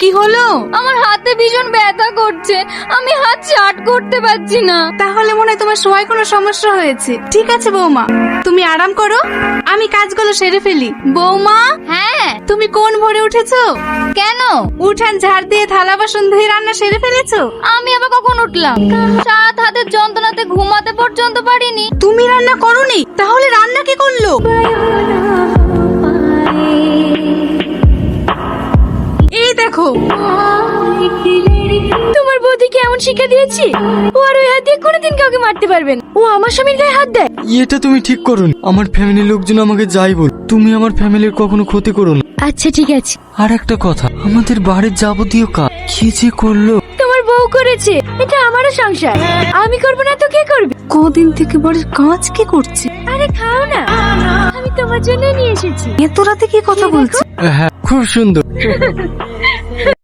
কি হলো? আমার হাতে ভীষণ ব্যথা করছে, আমি হাত চাট করতে পারছি না। তাহলে মনে হয় তোমার শোয়ায় কোনো সমস্যা হয়েছে। ঠিক আছে বৌমা, তুমি আরাম করো, আমি কাজগুলো সেরে ফেলি। বৌমা, হ্যাঁ, তুমি কোন ভোরে উঠেছো? কেন? উঠান ঝাড় দিয়ে থালা বাসন ধুয়ে রান্না সেরে ফেলেছো? আমি আবার কখন উঠলাম? সারা হাতের যন্ত্রণাতে ঘুমাতে পর্যন্ত পারিনি। তুমি রান্না করোনি? তাহলে রান্না কে করলো? এই দেখো, তোমার বৌদিকে এমন শিক্ষা দিয়েছি, ও আর ওই হাত দিয়ে কোনোদিন কাউকে মারতে পারবে না। ও আমার স্বামীর গায়ে হাত দেয়। এটা তুমি ঠিক করো না। আমার ফ্যামিলির লোকজন আমাকে যাই বল, তুমি আমার ফ্যামিলির কখনো ক্ষতি করো না। আচ্ছা ঠিক আছে। আর একটা কথা, আমাদের বাড়ির যাবতীয় কাজ কি যে করলো। তোমার বউ করেছে, এটা আমারও সংসার। আমি করবো না তো কে করবে? কদিন থেকে বাড়ির কাজ কি করছে? আরে খাও না, আমি তোমার জন্য নিয়ে এসেছি। এত রাতে কি কথা বলছে? হ্যাঁ, খুব সুন্দর।